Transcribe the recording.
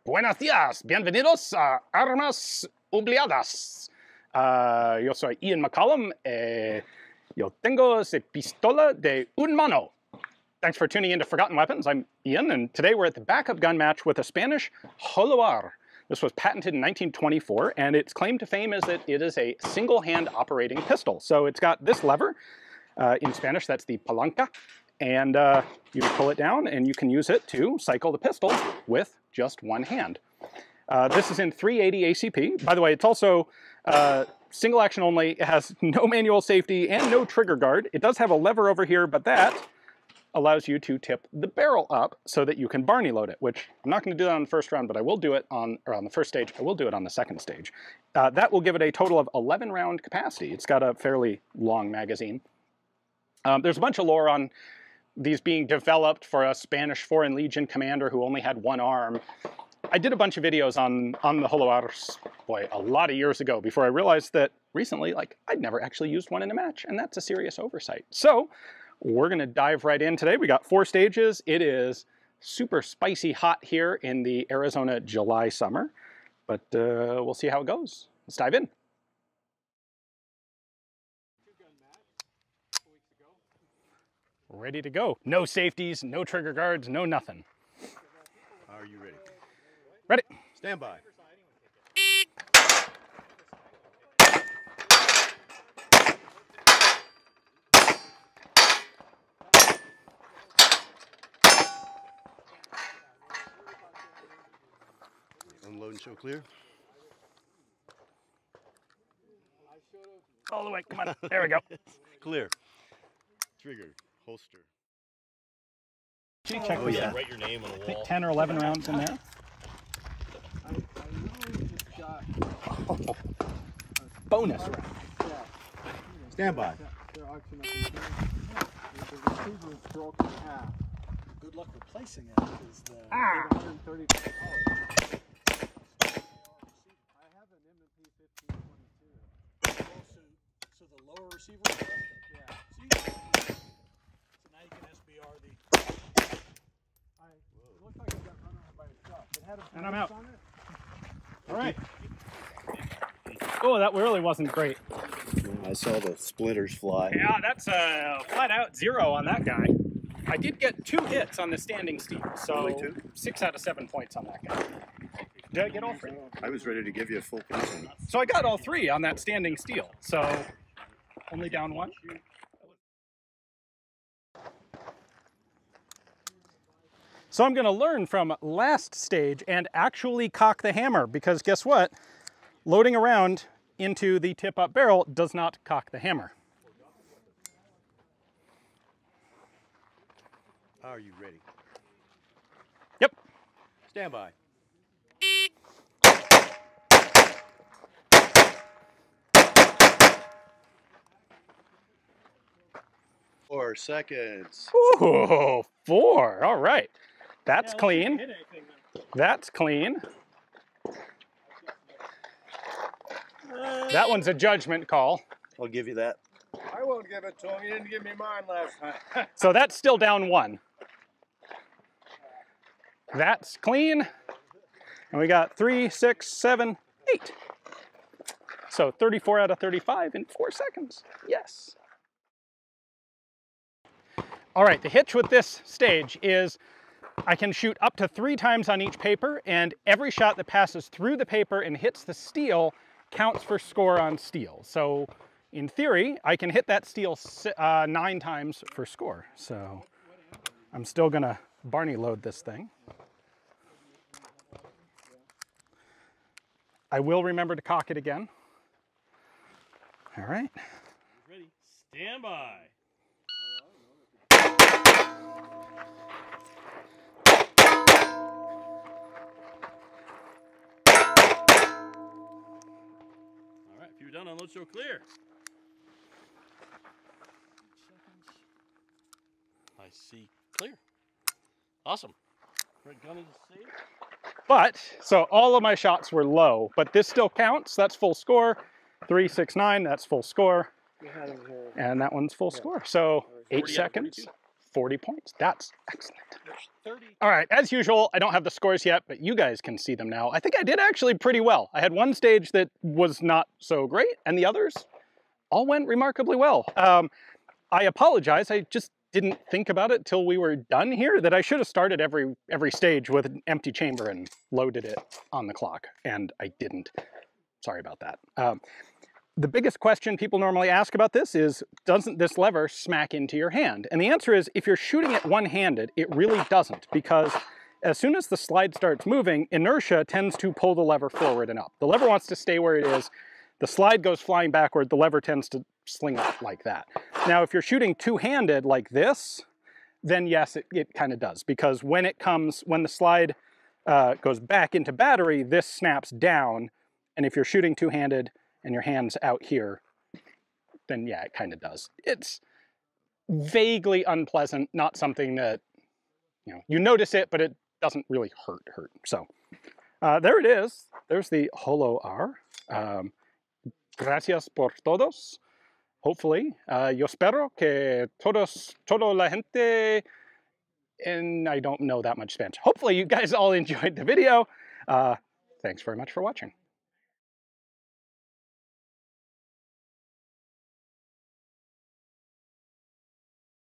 Buenos días, bienvenidos a Armas Obligadas. Yo soy Ian McCollum. Yo tengo esa pistola de un mano. Thanks for tuning in to Forgotten Weapons. I'm Ian, and today we're at the backup gun match with a Spanish JoLoAr. This was patented in 1924, and its claim to fame is that it is a single-hand operating pistol. So it's got this lever. In Spanish, that's the palanca. And you pull it down, and you can use it to cycle the pistol with just one hand. This is in 380 ACP. By the way, it's also single action only. It has no manual safety and no trigger guard. It does have a lever over here, but that allows you to tip the barrel up so that you can Barney load it, which I'm not going to do that on the first round, but I will do it on the first stage. I will do it on the second stage. That will give it a total of 11 round capacity. It's got a fairly long magazine. There's a bunch of lore on these being developed for a Spanish Foreign Legion commander who only had one arm. I did a bunch of videos on the JoLoArs, boy, a lot of years ago before I realized that recently, like, I'd never actually used one in a match, and that's a serious oversight. So we're gonna dive right in today. We got 4 stages. It is super spicy hot here in the Arizona July summer, but we'll see how it goes. Let's dive in. Ready to go. No safeties, no trigger guards, no nothing. Are you ready? Ready. Stand by. Unload and show clear. All the way, come on, there we go. Clear. Trigger, holster. Check Oh, this yeah. out. Write your name on the I think wall. 10 or 11 rounds in there. I literally just got Bonus round. Stand by. their auction up in Kansas. The receiver is broken in half. Good luck replacing it because the $130. I have an M&P 1522. so the lower receiver was broken? Yeah. See? So now you can SBR the It looked like it got run over by a truck. It had a And I'm out. on it. All right. Oh, that really wasn't great. I saw the splinters fly. Yeah, that's a flat out 0 on that guy. I did get 2 hits on the standing steel, so Only 2? 6 out of 7 points on that guy. Did I get all 3? I was ready to give you a full piece on it. So I got all 3 on that standing steel, so only down 1. So I'm going to learn from last stage and actually cock the hammer, because guess what? Loading around into the tip-up barrel does not cock the hammer. Are you ready? Yep. Stand by. 4 seconds. Ooh, 4. All right. That's clean. That's clean. That one's a judgment call. I'll give you that. I won't give it to him. You didn't give me mine last time. So that's still down 1. That's clean. And we got 3, 6, 7, 8. So 34 out of 35 in 4 seconds. Yes. All right, the hitch with this stage is I can shoot up to 3 times on each paper, and every shot that passes through the paper and hits the steel counts for score on steel. So in theory, I can hit that steel 9 times for score. So I'm still gonna Barney load this thing. I will remember to cock it again. All right. Ready? Stand by. All right, if you're done, unload, show clear. I see clear. Awesome. Red gun is safe. But, so all of my shots were low, but this still counts. That's full score. 3, 6, 9, that's full score. You had him here. And that one's full score. So 8 40 out of seconds. 42. 40 points. That's excellent. There's 30. All right, as usual, I don't have the scores yet, but you guys can see them now. I think I did actually pretty well. I had one stage that was not so great, and the others all went remarkably well. I apologize, I just didn't think about it till we were done here, that I should have started every stage with an empty chamber and loaded it on the clock, and I didn't. Sorry about that. The biggest question people normally ask about this is, doesn't this lever smack into your hand? And the answer is, if you're shooting it one-handed, it really doesn't, because as soon as the slide starts moving, inertia tends to pull the lever forward and up. The lever wants to stay where it is. The slide goes flying backward, the lever tends to sling up like that. Now, if you're shooting two-handed like this, then yes, it kind of does, because when the slide goes back into battery, this snaps down, and if you're shooting two-handed and your hand's out here, then yeah, it kind of does. It's vaguely unpleasant, not something that, you notice it, but it doesn't really hurt. So there it is. There's the JoLoAr. Gracias por todos. Hopefully, yo espero que toda la gente, and I don't know that much Spanish. Hopefully you guys all enjoyed the video. Thanks very much for watching.